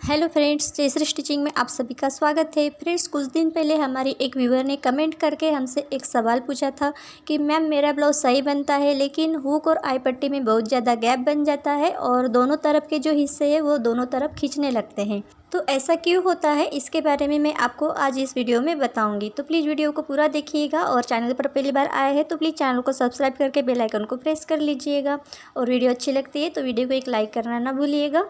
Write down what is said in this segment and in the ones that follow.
Hello friends, Jayashree stitching में आप सभी का स्वागत है। फ्रेंड्स, कुछ दिन पहले हमारी एक व्यूअर ने कमेंट करके हमसे एक सवाल पूछा था कि मैम मेरा ब्लाउज़ सही बनता है लेकिन हुक और आई पट्टी में बहुत ज़्यादा गैप बन जाता है और दोनों तरफ के जो हिस्से हैं वो दोनों तरफ खींचने लगते हैं। तो ऐसा क्यों होता है, इसके बारे में मैं आपको आज इस वीडियो में बताऊँगी। तो प्लीज़ वीडियो को पूरा देखिएगा और चैनल पर पहली बार आए हैं तो प्लीज़ चैनल को सब्सक्राइब करके बेल आइकन को प्रेस कर लीजिएगा और वीडियो अच्छी लगती है तो वीडियो को एक लाइक करना ना भूलिएगा।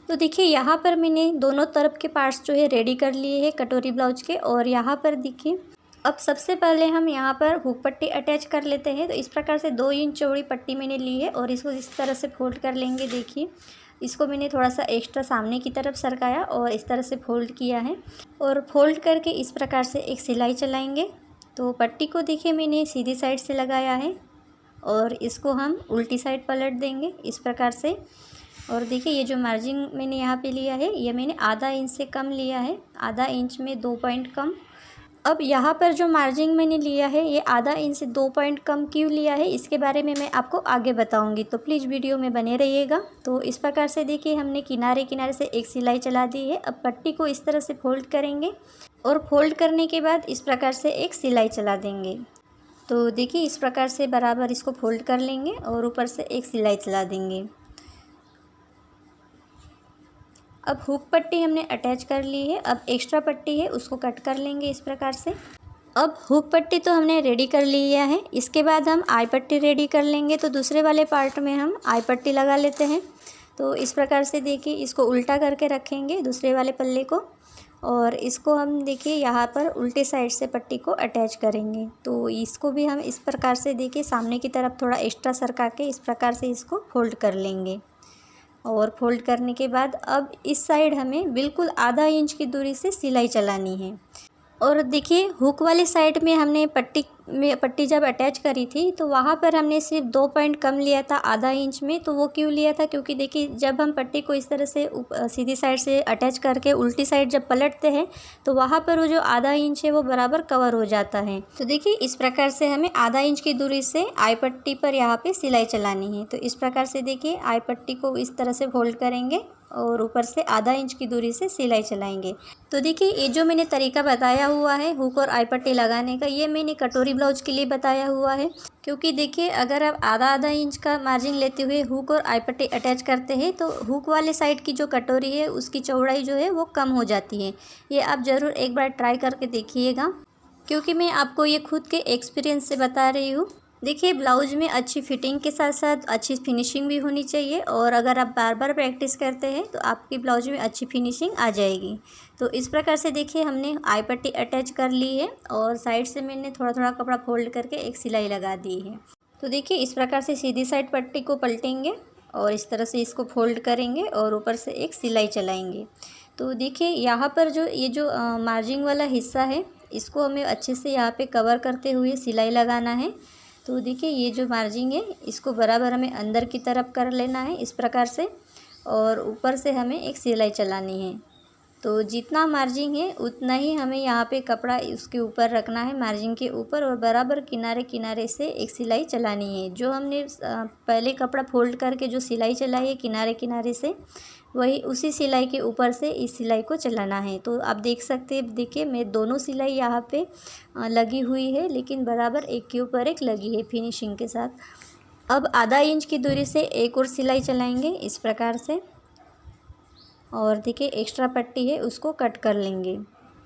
तो देखिए, यहाँ पर मैंने दोनों तरफ के पार्ट्स जो है रेडी कर लिए हैं कटोरी ब्लाउज के। और यहाँ पर देखिए, अब सबसे पहले हम यहाँ पर हुक पट्टी अटैच कर लेते हैं। तो इस प्रकार से 2 इंच चौड़ी पट्टी मैंने ली है और इसको इस तरह से फोल्ड कर लेंगे। देखिए, इसको मैंने थोड़ा सा एक्स्ट्रा सामने की तरफ सरकाया और इस तरह से फोल्ड किया है और फोल्ड करके इस प्रकार से एक सिलाई चलाएँगे। तो पट्टी को देखिए मैंने सीधी साइड से लगाया है और इसको हम उल्टी साइड पलट देंगे इस प्रकार से। और देखिए, ये जो मार्जिन मैंने यहाँ पे लिया है ये मैंने आधा इंच से कम लिया है, आधा इंच में 2 पॉइंट कम। अब यहाँ पर जो मार्जिन मैंने लिया है ये आधा इंच से 2 पॉइंट कम क्यों लिया है, इसके बारे में मैं आपको आगे बताऊँगी, तो प्लीज़ वीडियो में बने रहिएगा। तो इस प्रकार से देखिए, हमने किनारे किनारे से एक सिलाई चला दी है। अब पट्टी को इस तरह से फोल्ड करेंगे और फोल्ड करने के बाद इस प्रकार से एक सिलाई चला देंगे। तो देखिए, इस प्रकार से बराबर इसको फोल्ड कर लेंगे और ऊपर से एक सिलाई चला देंगे। अब हुक पट्टी हमने अटैच कर ली है। अब एक्स्ट्रा पट्टी है उसको कट कर लेंगे इस प्रकार से। अब हुक पट्टी तो हमने रेडी कर लिया है, इसके बाद हम आई पट्टी रेडी कर लेंगे। तो दूसरे वाले पार्ट में हम आई पट्टी लगा लेते हैं। तो इस प्रकार से देखिए, इसको उल्टा करके रखेंगे दूसरे वाले पल्ले को और इसको हम देखिए यहाँ पर उल्टे साइड से पट्टी को अटैच करेंगे। तो इसको भी हम इस प्रकार से देखिए सामने की तरफ थोड़ा एक्स्ट्रा सरका के इस प्रकार से इसको फोल्ड कर लेंगे। और फोल्ड करने के बाद अब इस साइड हमें बिल्कुल आधा इंच की दूरी से सिलाई चलानी है। और देखिए, हुक वाली साइड में हमने पट्टी जब अटैच करी थी तो वहाँ पर हमने सिर्फ 2 पॉइंट कम लिया था आधा इंच में। तो वो क्यों लिया था, क्योंकि देखिए जब हम पट्टी को इस तरह से सीधी साइड से अटैच करके उल्टी साइड जब पलटते हैं तो वहाँ पर वो जो आधा इंच है वो बराबर कवर हो जाता है। तो देखिए, इस प्रकार से हमें आधा इंच की दूरी से आई पट्टी पर यहाँ पे सिलाई चलानी है। तो इस प्रकार से देखिए, आई पट्टी को इस तरह से फोल्ड करेंगे और ऊपर से आधा इंच की दूरी से सिलाई चलाएंगे। तो देखिए, ये जो मैंने तरीका बताया हुआ है हुक और आई पट्टी लगाने का, ये मैंने कटोरी ब्लाउज के लिए बताया हुआ है। क्योंकि देखिए, अगर आप आधा इंच का मार्जिन लेते हुए हुक और आई पट्टी अटैच करते हैं तो हुक वाले साइड की जो कटोरी है उसकी चौड़ाई जो है वो कम हो जाती है। ये आप ज़रूर एक बार ट्राई करके देखिएगा, क्योंकि मैं आपको ये खुद के एक्सपीरियंस से बता रही हूँ। देखिए, ब्लाउज में अच्छी फिटिंग के साथ साथ अच्छी फिनिशिंग भी होनी चाहिए और अगर आप बार बार प्रैक्टिस करते हैं तो आपकी ब्लाउज में अच्छी फिनिशिंग आ जाएगी। तो इस प्रकार से देखिए, हमने आई पट्टी अटैच कर ली है और साइड से मैंने थोड़ा थोड़ा कपड़ा फोल्ड करके एक सिलाई लगा दी है। तो देखिए, इस प्रकार से सीधी साइड पट्टी को पलटेंगे और इस तरह से इसको फोल्ड करेंगे और ऊपर से एक सिलाई चलाएँगे। तो देखिए, यहाँ पर जो ये जो मार्जिन वाला हिस्सा है इसको हमें अच्छे से यहाँ पे कवर करते हुए सिलाई लगाना है। तो देखिए, ये जो मार्जिन है इसको बराबर हमें अंदर की तरफ कर लेना है इस प्रकार से और ऊपर से हमें एक सिलाई चलानी है। तो जितना मार्जिन है उतना ही हमें यहाँ पे कपड़ा उसके ऊपर रखना है, मार्जिन के ऊपर, और बराबर किनारे किनारे से एक सिलाई चलानी है। जो हमने पहले कपड़ा फोल्ड करके जो सिलाई चलाई है किनारे किनारे से, वही उसी सिलाई के ऊपर से इस सिलाई को चलाना है। तो आप देख सकते हैं, देखिए मैं दोनों सिलाई यहाँ पे लगी हुई है लेकिन बराबर एक के ऊपर एक लगी है फिनिशिंग के साथ। अब आधा इंच की दूरी से एक और सिलाई चलाएँगे इस प्रकार से और देखिए एक्स्ट्रा पट्टी है उसको कट कर लेंगे।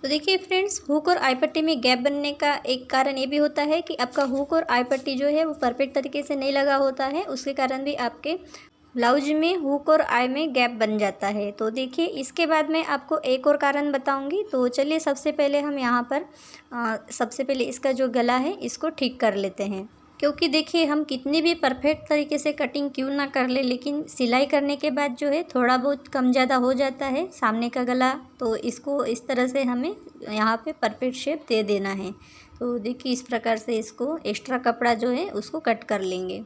तो देखिए फ्रेंड्स, हुक और आई पट्टी में गैप बनने का एक कारण ये भी होता है कि आपका हुक और आई पट्टी जो है वो परफेक्ट तरीके से नहीं लगा होता है, उसके कारण भी आपके ब्लाउज में हुक और आई में गैप बन जाता है। तो देखिए, इसके बाद मैं आपको एक और कारण बताऊंगी। तो चलिए, सबसे पहले हम यहाँ पर सबसे पहले इसका जो गला है इसको ठीक कर लेते हैं। क्योंकि देखिए, हम कितनी भी परफेक्ट तरीके से कटिंग क्यों ना कर ले, लेकिन सिलाई करने के बाद जो है थोड़ा बहुत कम ज़्यादा हो जाता है सामने का गला। तो इसको इस तरह से हमें यहाँ पे परफेक्ट शेप दे देना है। तो देखिए, इस प्रकार से इसको एक्स्ट्रा कपड़ा जो है उसको कट कर लेंगे।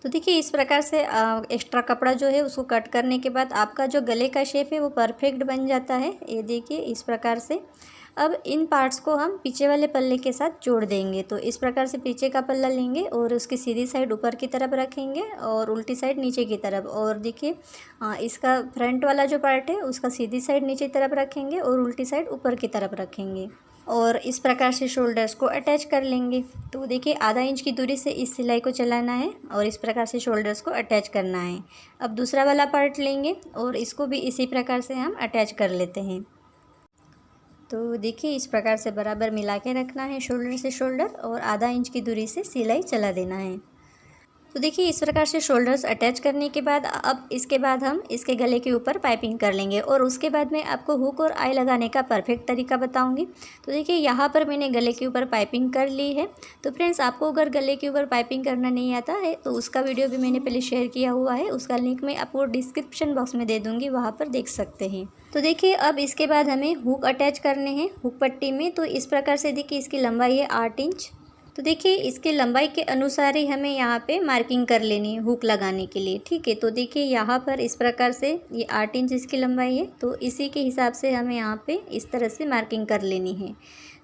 तो देखिए, इस प्रकार से एक्स्ट्रा कपड़ा जो है उसको कट करने के बाद आपका जो गले का शेप है वो परफेक्ट बन जाता है। ये देखिए इस प्रकार से। अब इन पार्ट्स को हम पीछे वाले पल्ले के साथ जोड़ देंगे। तो इस प्रकार से पीछे का पल्ला लेंगे और उसकी सीधी साइड ऊपर की तरफ रखेंगे और उल्टी साइड नीचे की तरफ। और देखिए इसका फ्रंट वाला जो पार्ट है उसका सीधी साइड नीचे की तरफ रखेंगे और उल्टी साइड ऊपर की तरफ रखेंगे और इस प्रकार से शोल्डर्स को अटैच कर लेंगे। तो देखिए आधा इंच की दूरी से इस सिलाई को चलाना है और इस प्रकार से शोल्डर्स को अटैच करना है। अब दूसरा वाला पार्ट लेंगे और इसको भी इसी प्रकार से हम अटैच कर लेते हैं। तो देखिए इस प्रकार से बराबर मिला के रखना है शोल्डर से शोल्डर और आधा इंच की दूरी से सिलाई चला देना है। तो देखिए इस प्रकार से शोल्डर्स अटैच करने के बाद अब इसके बाद हम इसके गले के ऊपर पाइपिंग कर लेंगे और उसके बाद मैं आपको हुक और आई लगाने का परफेक्ट तरीका बताऊंगी। तो देखिए यहाँ पर मैंने गले के ऊपर पाइपिंग कर ली है। तो फ्रेंड्स आपको अगर गले के ऊपर पाइपिंग करना नहीं आता है तो उसका वीडियो भी मैंने पहले शेयर किया हुआ है, उसका लिंक मैं आपको डिस्क्रिप्शन बॉक्स में दे दूँगी, वहाँ पर देख सकते हैं। तो देखिए अब इसके बाद हमें हुक अटैच करने हैं हुक पट्टी में। तो इस प्रकार से देखिए इसकी लंबाई है 8 इंच। तो देखिए इसकी लंबाई के अनुसार ही हमें यहाँ पे मार्किंग कर लेनी है हुक लगाने के लिए, ठीक है। तो देखिए यहाँ पर इस प्रकार से ये 8 इंच इसकी लंबाई है, तो इसी के हिसाब से हमें यहाँ पे इस तरह से मार्किंग कर लेनी है।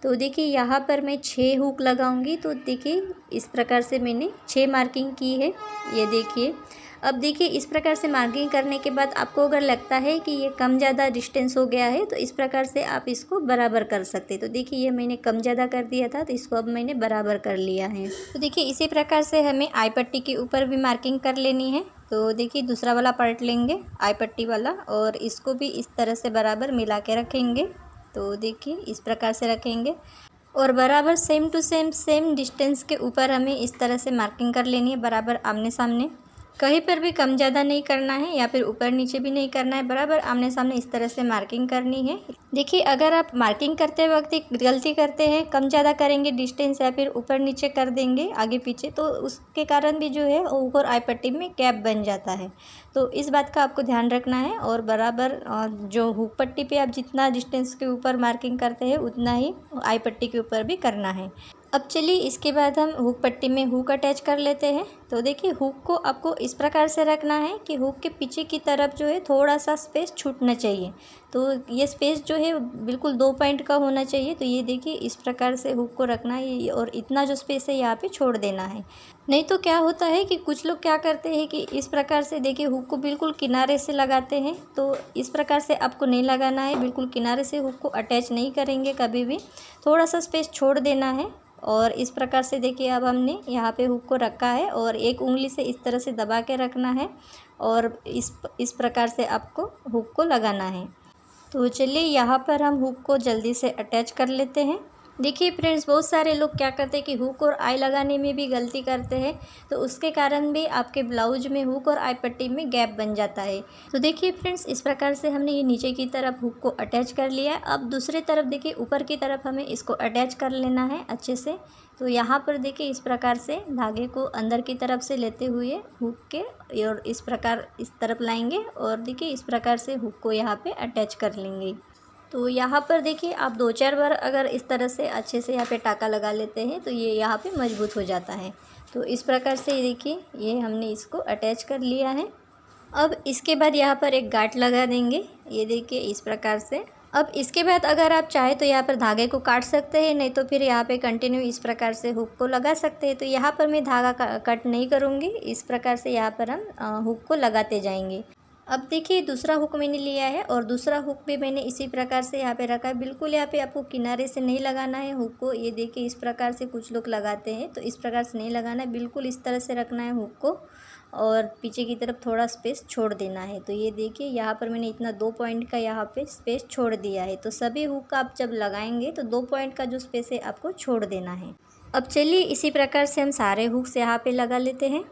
तो देखिए यहाँ पर मैं 6 हुक लगाऊंगी। तो देखिए इस प्रकार से मैंने 6 मार्किंग की है, ये देखिए। अब देखिए इस प्रकार से मार्किंग करने के बाद आपको अगर लगता है कि ये कम ज़्यादा डिस्टेंस हो गया है तो इस प्रकार से आप इसको बराबर कर सकते हैं। तो देखिए ये मैंने कम ज़्यादा कर दिया था तो इसको अब मैंने बराबर कर लिया है। तो देखिए इसी प्रकार से हमें आई पट्टी के ऊपर भी मार्किंग कर लेनी है। तो देखिए दूसरा वाला पार्ट लेंगे आई पट्टी वाला और इसको भी इस तरह से बराबर मिला के रखेंगे। तो देखिए इस प्रकार से रखेंगे और बराबर सेम टू सेम डिस्टेंस के ऊपर हमें इस तरह से मार्किंग कर लेनी है, बराबर आमने सामने। कहीं पर भी कम ज़्यादा नहीं करना है या फिर ऊपर नीचे भी नहीं करना है, बराबर आमने सामने इस तरह से मार्किंग करनी है। देखिए अगर आप मार्किंग करते वक्त एक गलती करते हैं, कम ज़्यादा करेंगे डिस्टेंस या फिर ऊपर नीचे कर देंगे आगे पीछे, तो उसके कारण भी जो है ऊपर आई पट्टी में गैप बन जाता है। तो इस बात का आपको ध्यान रखना है और बराबर जो हुक पट्टी पे आप जितना डिस्टेंस के ऊपर मार्किंग करते हैं उतना ही आई पट्टी के ऊपर भी करना है। अब चलिए इसके बाद हम हुक पट्टी में हुक अटैच कर लेते हैं। तो देखिए हुक को आपको इस प्रकार से रखना है कि हुक के पीछे की तरफ जो है थोड़ा सा स्पेस छूटना चाहिए। तो ये स्पेस जो है बिल्कुल 2 पॉइंट का होना चाहिए। तो ये देखिए इस प्रकार से हुक को रखना है और इतना जो स्पेस है यहाँ पे छोड़ देना है। नहीं तो क्या होता है कि कुछ लोग क्या करते हैं कि इस प्रकार से देखिए हुक को बिल्कुल किनारे से लगाते हैं। तो इस प्रकार से आपको नहीं लगाना है, बिल्कुल किनारे से हुक को अटैच नहीं करेंगे कभी भी, थोड़ा सा स्पेस छोड़ देना है। और इस प्रकार से देखिए अब हमने यहाँ पे हुक को रखा है और एक उंगली से इस तरह से दबा के रखना है और इस प्रकार से आपको हुक को लगाना है। तो चलिए यहाँ पर हम हुक को जल्दी से अटैच कर लेते हैं। देखिए फ्रेंड्स बहुत सारे लोग क्या करते हैं कि हुक और आई लगाने में भी गलती करते हैं, तो उसके कारण भी आपके ब्लाउज में हुक और आई पट्टी में गैप बन जाता है। तो देखिए फ्रेंड्स इस प्रकार से हमने ये नीचे की तरफ हुक को अटैच कर लिया है। अब दूसरी तरफ देखिए ऊपर की तरफ हमें इसको अटैच कर लेना है अच्छे से। तो यहाँ पर देखिए इस प्रकार से धागे को अंदर की तरफ से लेते हुए हुक के और इस प्रकार इस तरफ लाएंगे और देखिए इस प्रकार से हुक को यहाँ पे अटैच कर लेंगे। तो यहाँ पर देखिए आप 2-4 बार अगर इस तरह से अच्छे से यहाँ पे टाका लगा लेते हैं तो ये यहाँ पे मजबूत हो जाता है। तो इस प्रकार से देखिए ये हमने इसको अटैच कर लिया है। अब इसके बाद यहाँ पर एक गांठ लगा देंगे, ये देखिए इस प्रकार से। अब इसके बाद अगर आप चाहे तो यहाँ पर धागे को काट सकते हैं, नहीं तो फिर यहाँ पे कंटिन्यू इस प्रकार से हुक को लगा सकते हैं। तो यहाँ पर मैं धागा कट नहीं करूँगी, इस प्रकार से यहाँ पर हम हुक को लगाते जाएंगे। अब देखिए दूसरा हुक मैंने लिया है और दूसरा हुक भी मैंने इसी प्रकार से यहाँ पे रखा है। बिल्कुल यहाँ पे आपको किनारे से नहीं लगाना है हुक को, ये देखिए इस प्रकार से कुछ लोग लगाते हैं, तो इस प्रकार से नहीं लगाना है, बिल्कुल इस तरह से रखना है हुक को और पीछे की तरफ थोड़ा स्पेस छोड़ देना है। तो ये देखिए यहाँ पर मैंने इतना 2 पॉइंट का यहाँ पे स्पेस छोड़ दिया है। तो सभी हुक आप जब लगाएंगे तो 2 पॉइंट का जो स्पेस है आपको छोड़ देना है। अब चलिए इसी प्रकार से हम सारे हुक्स यहाँ पे लगा लेते हैं।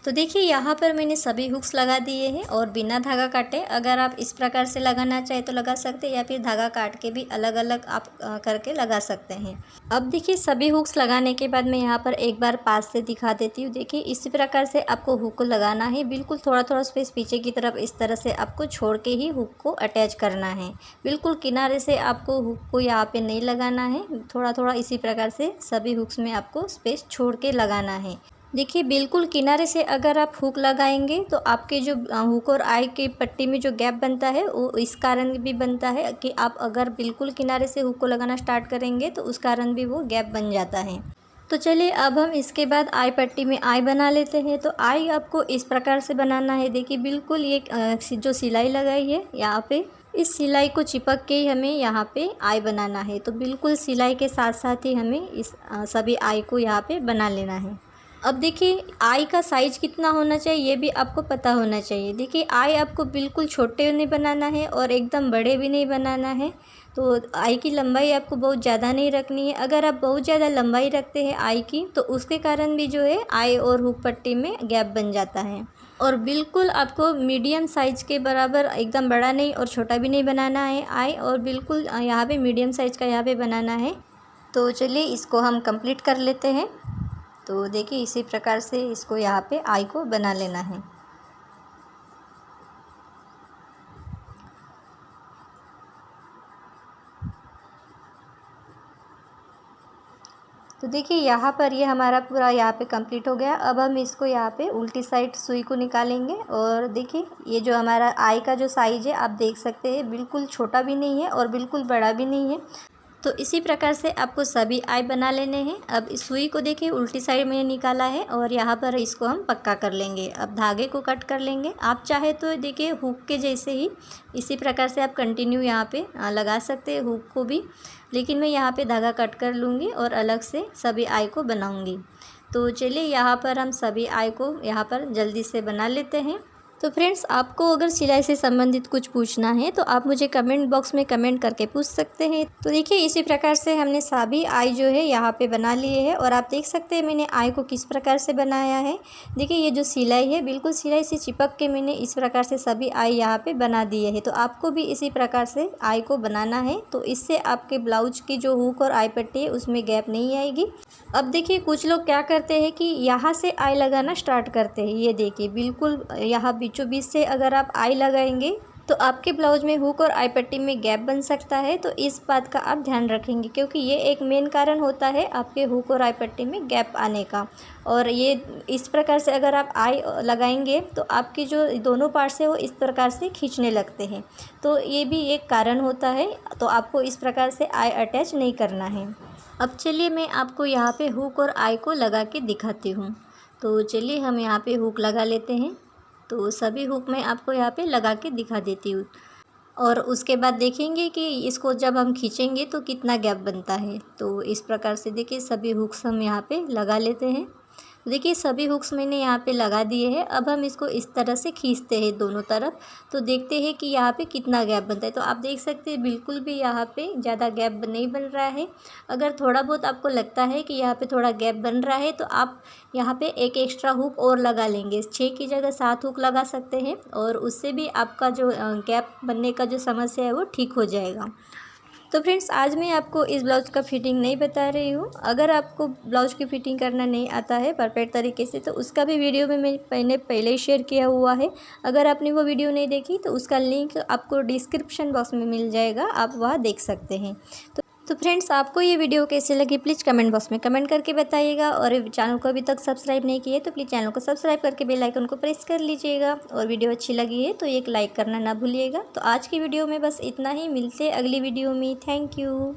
तो देखिए यहाँ पर मैंने सभी हुक्स लगा दिए हैं और बिना धागा काटे अगर आप इस प्रकार से लगाना चाहे तो लगा सकते हैं या फिर धागा काट के भी अलग अलग आप करके लगा सकते हैं। अब देखिए सभी हुक्स लगाने के बाद मैं यहाँ पर एक बार पास से दिखा देती हूँ। देखिए इसी प्रकार से आपको हुक को लगाना है, बिल्कुल थोड़ा थोड़ा स्पेस पीछे की तरफ इस तरह से आपको छोड़ के ही हुक को अटैच करना है। बिल्कुल किनारे से आपको हुक को यहाँ पर नहीं लगाना है, थोड़ा थोड़ा इसी प्रकार से सभी हुक्स में आपको स्पेस छोड़ के लगाना है। देखिए बिल्कुल किनारे से अगर आप हुक लगाएंगे तो आपके जो हुक और आई की पट्टी में जो गैप बनता है वो इस कारण भी बनता है कि आप अगर बिल्कुल किनारे से हुक को लगाना स्टार्ट करेंगे तो उस कारण भी वो गैप बन जाता है। तो चलिए अब हम इसके बाद आई पट्टी में आई बना लेते हैं। तो आई आपको इस प्रकार से बनाना है। देखिए बिल्कुल ये जो सिलाई लगाई है यहाँ पे, इस सिलाई को चिपक के ही हमें यहाँ पे आई बनाना है। तो बिल्कुल सिलाई के साथ साथ ही हमें इस सभी आई को यहाँ पे बना लेना है। अब देखिए आई का साइज़ कितना होना चाहिए ये भी आपको पता होना चाहिए। देखिए आई आपको बिल्कुल छोटे नहीं बनाना है और एकदम बड़े भी नहीं बनाना है। तो आई की लंबाई आपको बहुत ज़्यादा नहीं रखनी है। अगर आप बहुत ज़्यादा लंबाई रखते हैं आई की तो उसके कारण भी जो है आई और हुक पट्टी में गैप बन जाता है। और बिल्कुल आपको मीडियम साइज़ के बराबर, एकदम बड़ा नहीं और छोटा भी नहीं बनाना है आई, और बिल्कुल यहाँ पे मीडियम साइज़ का यहाँ पे बनाना है। तो चलिए इसको हम कंप्लीट कर लेते हैं। तो देखिए इसी प्रकार से इसको यहाँ पे आई को बना लेना है। तो देखिए यहाँ पर ये हमारा पूरा यहाँ पे कंप्लीट हो गया। अब हम इसको यहाँ पे उल्टी साइड सुई को निकालेंगे और देखिए ये जो हमारा आई का जो साइज़ है आप देख सकते हैं बिल्कुल छोटा भी नहीं है और बिल्कुल बड़ा भी नहीं है। तो इसी प्रकार से आपको सभी आई बना लेने हैं। अब इस सुई को देखिए उल्टी साइड में निकाला है और यहाँ पर इसको हम पक्का कर लेंगे। अब धागे को कट कर लेंगे। आप चाहे तो देखिए हुक के जैसे ही इसी प्रकार से आप कंटिन्यू यहाँ पे लगा सकते हैं हुक को भी, लेकिन मैं यहाँ पे धागा कट कर लूँगी और अलग से सभी आई को बनाऊँगी। तो चलिए यहाँ पर हम सभी आई को यहाँ पर जल्दी से बना लेते हैं। तो फ्रेंड्स आपको अगर सिलाई से संबंधित कुछ पूछना है तो आप मुझे कमेंट बॉक्स में कमेंट करके पूछ सकते हैं। तो देखिए इसी प्रकार से हमने सभी आई जो है यहाँ पे बना लिए हैं और आप देख सकते हैं मैंने आई को किस प्रकार से बनाया है। देखिए ये जो सिलाई है बिल्कुल सिलाई से चिपक के मैंने इस प्रकार से सभी आई यहाँ पे बना दिए है। तो आपको भी इसी प्रकार से आई को बनाना है। तो इससे आपके ब्लाउज की जो हुक और आई पट्टी है उसमें गैप नहीं आएगी। अब देखिए कुछ लोग क्या करते हैं कि यहाँ से आई लगाना स्टार्ट करते हैं। ये देखिए बिल्कुल यहाँ बीचों बीच से अगर आप आई लगाएंगे तो आपके ब्लाउज में हुक और आई पट्टी में गैप बन सकता है। तो इस बात का आप ध्यान रखेंगे क्योंकि ये एक मेन कारण होता है आपके हुक और आई पट्टी में गैप आने का। और ये इस प्रकार से अगर आप आई लगाएंगे तो आपकी जो दोनों पार्ट्स है वो इस प्रकार से खींचने लगते हैं। तो ये भी एक कारण होता है। तो आपको इस प्रकार से आई अटैच नहीं करना है। अब चलिए मैं आपको यहाँ पे हुक और आई को लगा के दिखाती हूँ। तो चलिए हम यहाँ पे हुक लगा लेते हैं। तो सभी हुक मैं आपको यहाँ पे लगा के दिखा देती हूँ और उसके बाद देखेंगे कि इसको जब हम खींचेंगे तो कितना गैप बनता है। तो इस प्रकार से देखिए सभी हुक्स हम यहाँ पे लगा लेते हैं। देखिए सभी हुक्स मैंने यहाँ पे लगा दिए हैं। अब हम इसको इस तरह से खींचते हैं दोनों तरफ। तो देखते हैं कि यहाँ पे कितना गैप बनता है। तो आप देख सकते हैं बिल्कुल भी यहाँ पे ज़्यादा गैप नहीं बन रहा है। अगर थोड़ा बहुत आपको लगता है कि यहाँ पे थोड़ा गैप बन रहा है तो आप यहाँ पे एक एक्स्ट्रा हुक और लगा लेंगे। 6 की जगह 7 हुक लगा सकते हैं और उससे भी आपका जो गैप बनने का जो समस्या है वो ठीक हो जाएगा। तो फ्रेंड्स आज मैं आपको इस ब्लाउज़ का फिटिंग नहीं बता रही हूँ। अगर आपको ब्लाउज़ की फ़िटिंग करना नहीं आता है परफेक्ट तरीके से तो उसका भी वीडियो में मैंने पहले ही शेयर किया हुआ है। अगर आपने वो वीडियो नहीं देखी तो उसका लिंक आपको डिस्क्रिप्शन बॉक्स में मिल जाएगा, आप वहाँ देख सकते हैं। तो फ्रेंड्स आपको ये वीडियो कैसे लगी प्लीज़ कमेंट बॉक्स में कमेंट करके बताइएगा। और चैनल को अभी तक सब्सक्राइब नहीं किए तो प्लीज़ चैनल को सब्सक्राइब करके बेल आइकन को प्रेस कर लीजिएगा। और वीडियो अच्छी लगी है तो एक लाइक करना ना भूलिएगा। तो आज की वीडियो में बस इतना ही, मिलते हैं अगली वीडियो में। Thank you.